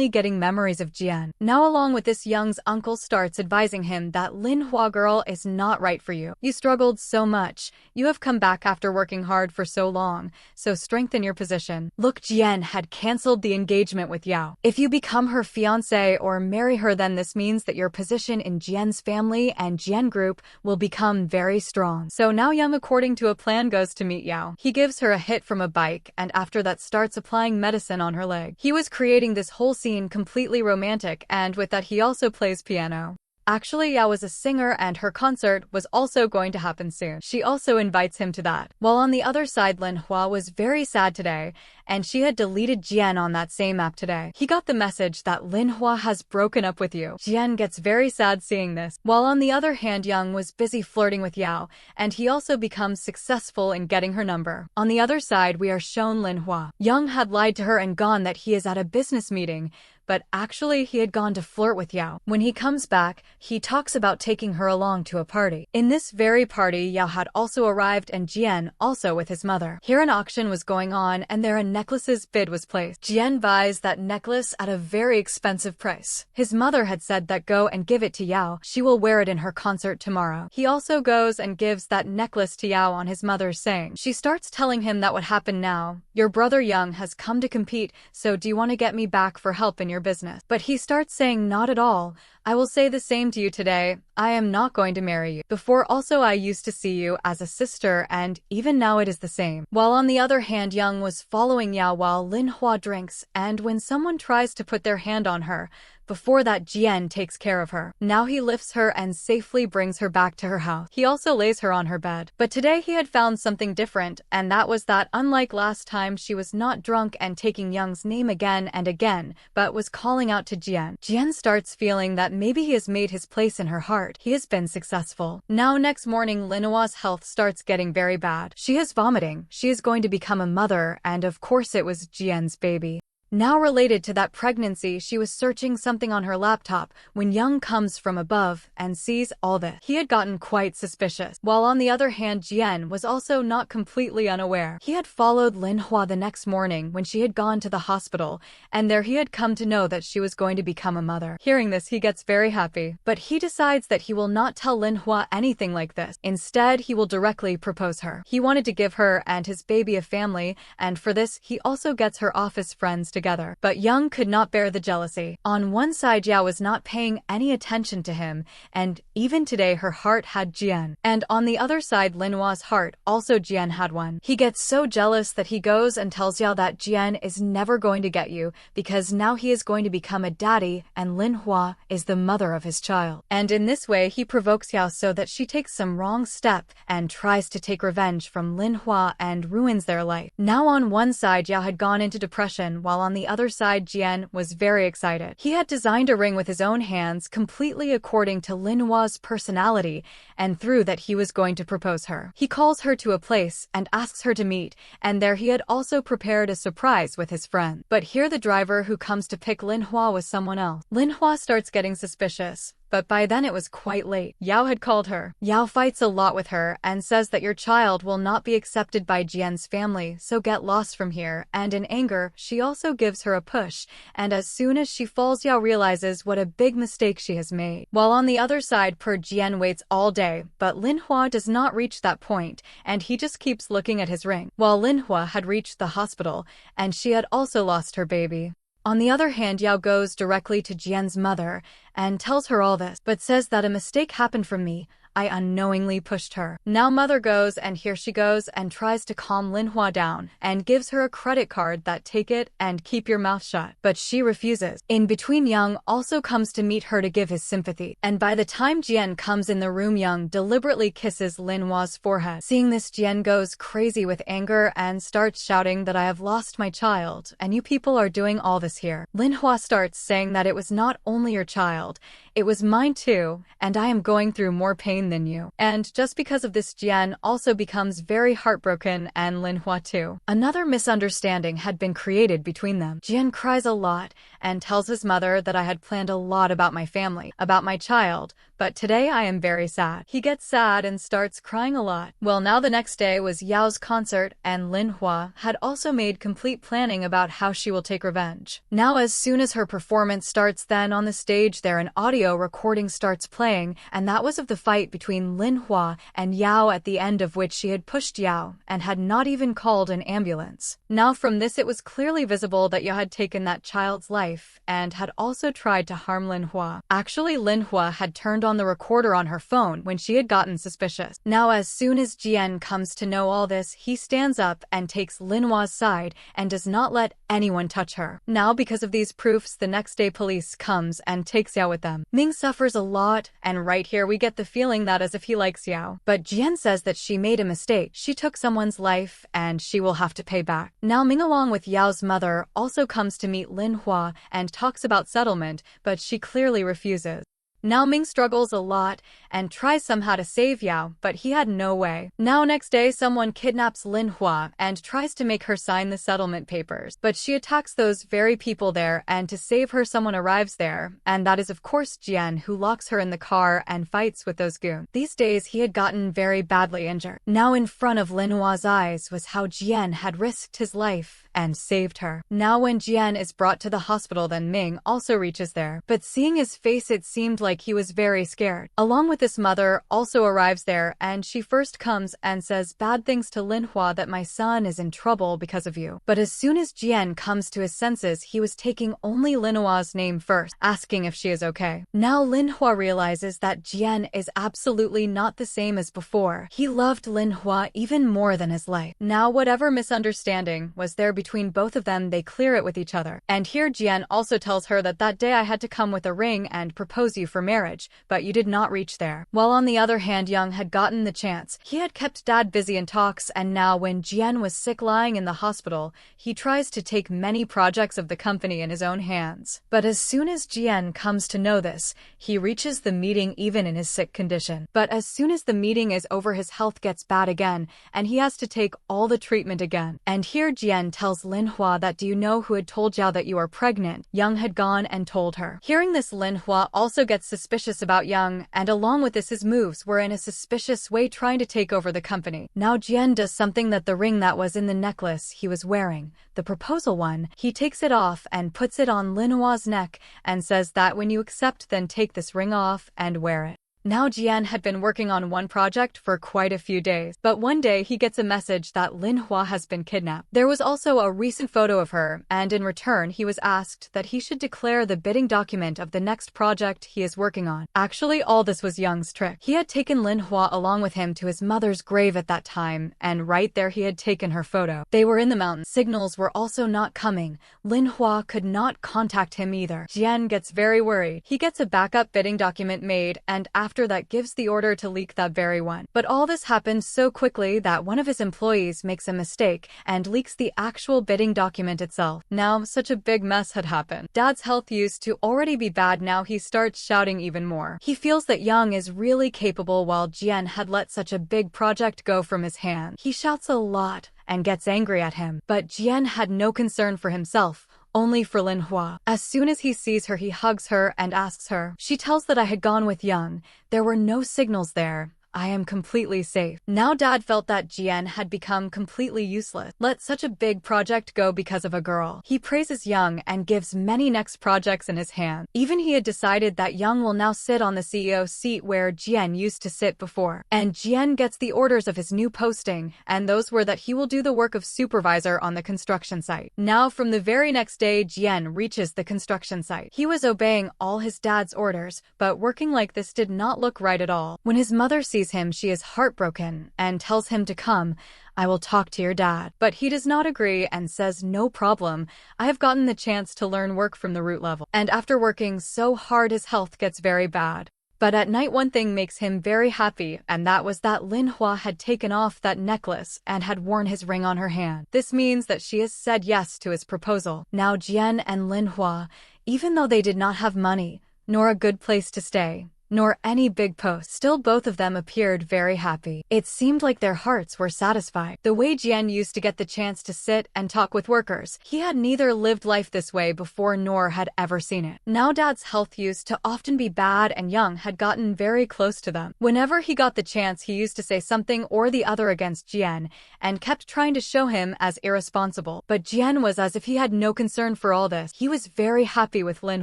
getting memories of Jian. Now along with this, Young's uncle starts advising him that Linhua girl is not right for you. You struggled so much. You have come back after working hard for so long, so strengthen your position. Look, Jian had cancelled the engagement with Yao. If you become her fiancé or marry her, then this means that your position in Jian's family and Jian group will become very strong. So now Young, according to a plan, goes to meet Yao. He gives her a hit from a bike and after that starts applying medicine on her leg. He was creating this whole scene completely romantic, and with that he also plays piano. Actually, Yao was a singer and her concert was also going to happen soon. She also invites him to that. While on the other side, Linhua was very sad today, and she had deleted Jian on that same app today. He got the message that Linhua has broken up with you. Jian gets very sad seeing this. While on the other hand, Young was busy flirting with Yao, and he also becomes successful in getting her number. On the other side, we are shown Linhua. Young had lied to her and gone that he is at a business meeting, but actually he had gone to flirt with Yao. When he comes back, he talks about taking her along to a party. In this very party, Yao had also arrived and Jian also with his mother. Here an auction was going on and there a necklace's bid was placed. Jian buys that necklace at a very expensive price. His mother had said that go and give it to Yao. She will wear it in her concert tomorrow. He also goes and gives that necklace to Yao on his mother's saying. She starts telling him that what happened now, your brother Young has come to compete, so do you want to get me back for help in your business? But he starts saying not at all. I will say the same to you today. I am not going to marry you. Before also I used to see you as a sister and even now it is the same. While on the other hand, Young was following Yao while Linhua drinks, and when someone tries to put their hand on her, before that Jian takes care of her. Now he lifts her and safely brings her back to her house. He also lays her on her bed. But today he had found something different, and that was that unlike last time, she was not drunk and taking Young's name again and again, but was calling out to Jian. Jian starts feeling that maybe he has made his place in her heart. He has been successful. Now next morning, Linhua's health starts getting very bad. She is vomiting. She is going to become a mother, and of course it was Jian's baby. Now related to that pregnancy, she was searching something on her laptop when Young comes from above and sees all this. He had gotten quite suspicious. While on the other hand, Jian was also not completely unaware. He had followed Linhua the next morning when she had gone to the hospital, and there he had come to know that she was going to become a mother. Hearing this, he gets very happy, but he decides that he will not tell Linhua anything like this. Instead, he will directly propose her. He wanted to give her and his baby a family, and for this, he also gets her office friends together. But Young could not bear the jealousy. On one side, Yao was not paying any attention to him, and even today her heart had Jian. And on the other side, Linhua's heart, also Jian had one. He gets so jealous that he goes and tells Yao that Jian is never going to get you because now he is going to become a daddy and Linhua is the mother of his child. And in this way, he provokes Yao so that she takes some wrong step and tries to take revenge from Linhua and ruins their life. Now on one side, Yao had gone into depression, while on the other side, Jian was very excited. He had designed a ring with his own hands, completely according to Linhua's personality, and through that he was going to propose her. He calls her to a place and asks her to meet, and there he had also prepared a surprise with his friend. But here the driver who comes to pick Linhua was someone else. Linhua starts getting suspicious, but by then it was quite late. Yao had called her. Yao fights a lot with her and says that your child will not be accepted by Jian's family, so get lost from here, and in anger, she also gives her a push, and as soon as she falls, Yao realizes what a big mistake she has made. While on the other side, Jian waits all day, but Linhua does not reach that point, and he just keeps looking at his ring. While Linhua had reached the hospital, and she had also lost her baby. On the other hand, Yao goes directly to Jian's mother and tells her all this, but says that a mistake happened from me. I unknowingly pushed her. Now mother goes and here she goes and tries to calm Linhua down and gives her a credit card that take it and keep your mouth shut. But she refuses. In between, Young also comes to meet her to give his sympathy. And by the time Jian comes in the room, Young deliberately kisses Linhua's forehead. Seeing this, Jian goes crazy with anger and starts shouting that I have lost my child and you people are doing all this here. Linhua starts saying that it was not only your child, it was mine too, and I am going through more pain than you. And just because of this, Jian also becomes very heartbroken and Linhua too. Another misunderstanding had been created between them. Jian cries a lot and tells his mother that I had planned a lot about my family, about my child, but today I am very sad. He gets sad and starts crying a lot. Well, now the next day was Yao's concert, and Linhua had also made complete planning about how she will take revenge. Now as soon as her performance starts, then on the stage there an audio recording starts playing, and that was of the fight between Linhua and Yao, at the end of which she had pushed Yao and had not even called an ambulance. Now from this it was clearly visible that Yao had taken that child's life and had also tried to harm Linhua. Actually, Linhua had turned on the recorder on her phone when she had gotten suspicious. Now as soon as Jian comes to know all this, he stands up and takes Linhua's side and does not let anyone touch her. Now because of these proofs, the next day police comes and takes Yao with them. Ming suffers a lot, and right here we get the feeling that as if he likes Yao. But Jian says that she made a mistake. She took someone's life and she will have to pay back. Now Ming, along with Yao's mother, also comes to meet Linhua and talks about settlement, but she clearly refuses. Now Ming struggles a lot and tries somehow to save Yao, but he had no way. Now next day someone kidnaps Linhua and tries to make her sign the settlement papers, but she attacks those very people there, and to save her someone arrives there, and that is of course Jian, who locks her in the car and fights with those goons. These days he had gotten very badly injured. Now in front of Linhua's eyes was how Jian had risked his life and saved her. Now when Jian is brought to the hospital, then Ming also reaches there, but seeing his face it seemed like he was very scared. Along with his mother also arrives there, and she first comes and says bad things to Linhua, that my son is in trouble because of you. But as soon as Jian comes to his senses, he was taking only Linhua's name first, asking if she is okay. Now Linhua realizes that Jian is absolutely not the same as before. He loved Linhua even more than his life. Now whatever misunderstanding was there between both of them, they clear it with each other. And here Jian also tells her that that day I had to come with a ring and propose you for marriage, but you did not reach there. While on the other hand, Young had gotten the chance. He had kept dad busy in talks, and now when Jian was sick lying in the hospital, he tries to take many projects of the company in his own hands. But as soon as Jian comes to know this, he reaches the meeting even in his sick condition. But as soon as the meeting is over, his health gets bad again, and he has to take all the treatment again. And here Jian tells Linhua that, do you know who had told Yao that you are pregnant? Young had gone and told her. Hearing this, Linhua also gets suspicious about Young, and along with this his moves were in a suspicious way trying to take over the company. Now Jian does something that the ring that was in the necklace he was wearing, the proposal one, he takes it off and puts it on Linhua's neck and says that when you accept, then take this ring off and wear it. Now Jian had been working on one project for quite a few days, but one day he gets a message that Linhua has been kidnapped. There was also a recent photo of her, and in return he was asked that he should declare the bidding document of the next project he is working on. Actually, all this was Young's trick. He had taken Linhua along with him to his mother's grave at that time, and right there he had taken her photo. They were in the mountains. Signals were also not coming. Linhua could not contact him either. Jian gets very worried. He gets a backup bidding document made, and after that gives the order to leak that very one. But all this happened so quickly that one of his employees makes a mistake and leaks the actual bidding document itself. Now such a big mess had happened. Dad's health used to already be bad, now he starts shouting even more. He feels that Young is really capable while Jian had let such a big project go from his hand. He shouts a lot and gets angry at him, but Jian had no concern for himself, only for Linhua. As soon as he sees her, he hugs her and asks her. She tells that I had gone with Young. There were no signals there. I am completely safe. Now Dad felt that Jian had become completely useless. Let such a big project go because of a girl. He praises Young and gives many next projects in his hand. Even he had decided that Young will now sit on the CEO seat where Jian used to sit before. And Jian gets the orders of his new posting, and those were that he will do the work of supervisor on the construction site. Now from the very next day, Jian reaches the construction site. He was obeying all his dad's orders, but working like this did not look right at all. When his mother sees him, she is heartbroken and tells him to come. I will talk to your dad. But he does not agree and says, no problem. I have gotten the chance to learn work from the root level. And after working so hard, his health gets very bad. But at night, one thing makes him very happy, and that was that Linhua had taken off that necklace and had worn his ring on her hand. This means that she has said yes to his proposal. Now Jian and Linhua, even though they did not have money, nor a good place to stay, nor any big post. Still, both of them appeared very happy. It seemed like their hearts were satisfied. The way Jian used to get the chance to sit and talk with workers, he had neither lived life this way before nor had ever seen it. Now Dad's health used to often be bad, and Young had gotten very close to them. Whenever he got the chance, he used to say something or the other against Jian and kept trying to show him as irresponsible. But Jian was as if he had no concern for all this. He was very happy with Lin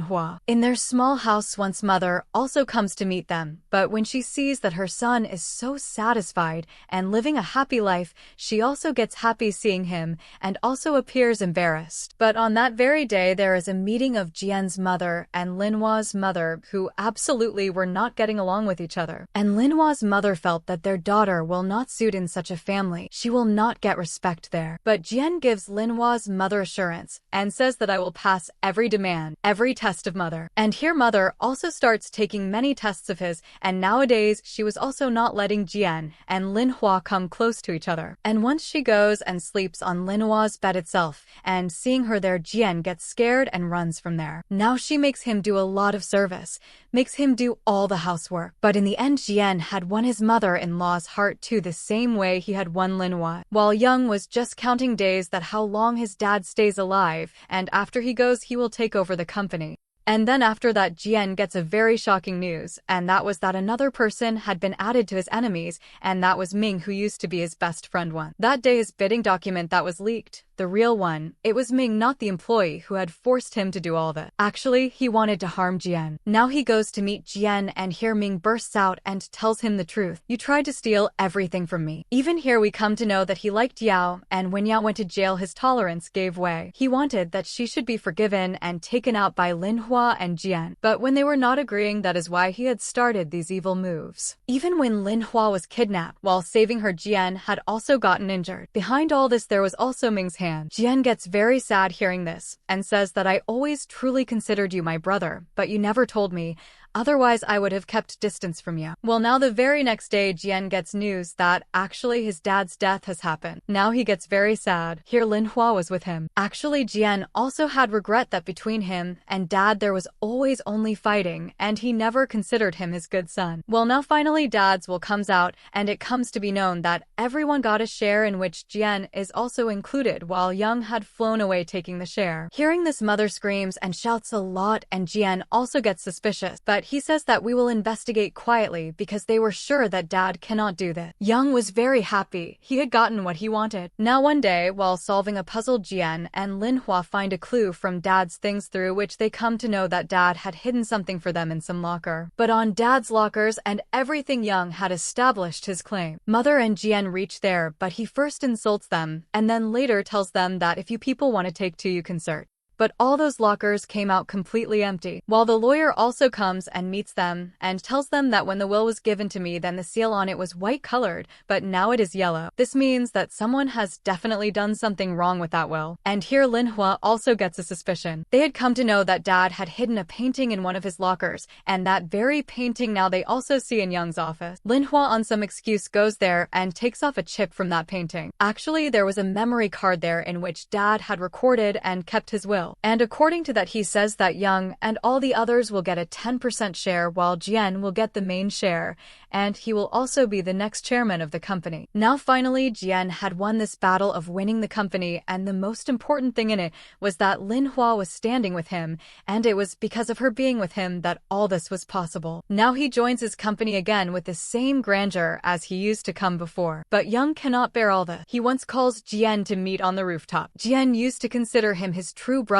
Hua. In their small house, once mother also comes to meet them, but when she sees that her son is so satisfied and living a happy life, she also gets happy seeing him and also appears embarrassed. But on that very day, there is a meeting of Jian's mother and Lin Hua's mother, who absolutely were not getting along with each other. And Lin Hua's mother felt that their daughter will not suit in such a family. She will not get respect there. But Jian gives Lin Hua's mother assurance and says that I will pass every demand, every test of mother. And here mother also starts taking many tests of his, and nowadays she was also not letting Jian and Lin Hua come close to each other. And once she goes and sleeps on Lin Hua's bed itself, and seeing her there, Jian gets scared and runs from there. Now she makes him do a lot of service, makes him do all the housework. But in the end, Jian had won his mother-in-law's heart too, the same way he had won Lin Hua. While Young was just counting days that how long his dad stays alive, and after he goes he will take over the company. And then after that, Jian gets a very shocking news, and that was that another person had been added to his enemies, and that was Ming, who used to be his best friend once. That day, his bidding document that was leaked, the real one, it was Ming, not the employee who had forced him to do all that. Actually, he wanted to harm Jian. Now he goes to meet Jian, and here Ming bursts out and tells him the truth. You tried to steal everything from me. Even here we come to know that he liked Yao, and when Yao went to jail, his tolerance gave way. He wanted that she should be forgiven and taken out by Lin Hua and Jian. But when they were not agreeing, that is why he had started these evil moves. Even when Lin Hua was kidnapped, while saving her, Jian had also gotten injured. Behind all this, there was also Ming's hand. Jian gets very sad hearing this, and says that I always truly considered you my brother, but you never told me. Otherwise, I would have kept distance from you. Well, now the very next day, Jian gets news that actually his dad's death has happened. Now he gets very sad. Here Lin Hua was with him. Actually, Jian also had regret that between him and dad there was always only fighting, and he never considered him his good son. Well, now finally dad's will comes out, and it comes to be known that everyone got a share, in which Jian is also included, while Young had flown away taking the share. Hearing this, mother screams and shouts a lot, and Jian also gets suspicious, but he says that we will investigate quietly because they were sure that dad cannot do this. Young was very happy. He had gotten what he wanted. Now one day, while solving a puzzle, Jian and Lin Hua find a clue from dad's things, through which they come to know that dad had hidden something for them in some locker. But on dad's lockers and everything, Young had established his claim. Mother and Jian reach there, but he first insults them and then later tells them that if you people want to take two, you can search. But all those lockers came out completely empty. While the lawyer also comes and meets them and tells them that when the will was given to me, then the seal on it was white colored, but now it is yellow. This means that someone has definitely done something wrong with that will. And here Lin Hua also gets a suspicion. They had come to know that dad had hidden a painting in one of his lockers, and that very painting now they also see in Young's office. Lin Hua on some excuse goes there and takes off a chip from that painting. Actually, there was a memory card there in which dad had recorded and kept his will. And according to that, he says that Young and all the others will get a 10% share, while Jian will get the main share, and he will also be the next chairman of the company. Now finally, Jian had won this battle of winning the company, and the most important thing in it was that Lin Hua was standing with him, and it was because of her being with him that all this was possible. Now he joins his company again with the same grandeur as he used to come before. But Young cannot bear all this. He once calls Jian to meet on the rooftop. Jian used to consider him his true brother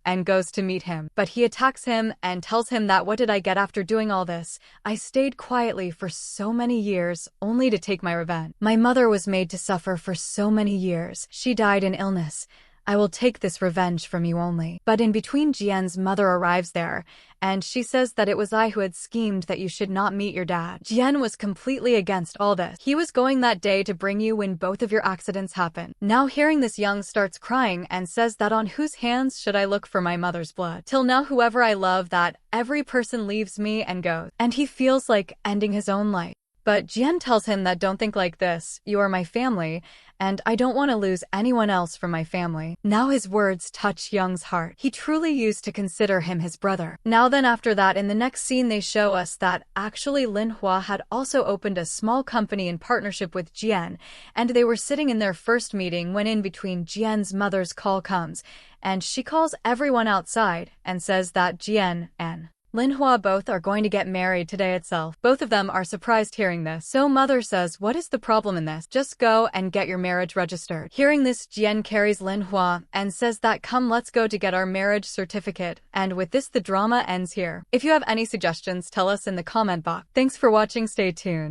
and goes to meet him, but he attacks him and tells him that what did I get after doing all this? I stayed quietly for so many years only to take my revenge. My mother was made to suffer for so many years. She died in illness. I will take this revenge from you only. But in between, Jian's mother arrives there, and she says that it was I who had schemed that you should not meet your dad. Jian was completely against all this. He was going that day to bring you when both of your accidents happened. Now hearing this, Young starts crying and says that on whose hands should I look for my mother's blood? Till now, whoever I love, that every person leaves me and goes. And he feels like ending his own life. But Jian tells him that don't think like this, you are my family, and I don't want to lose anyone else from my family. Now his words touch Young's heart. He truly used to consider him his brother. Now then after that, in the next scene they show us that actually Lin Hua had also opened a small company in partnership with Jian, and they were sitting in their first meeting when in between Jian's mother's call comes, and she calls everyone outside and says that Jian and Lin Hua both are going to get married today itself. Both of them are surprised hearing this. So mother says, what is the problem in this? Just go and get your marriage registered. Hearing this, Jian carries Lin Hua and says that come let's go to get our marriage certificate. And with this the drama ends here. If you have any suggestions, tell us in the comment box. Thanks for watching, stay tuned.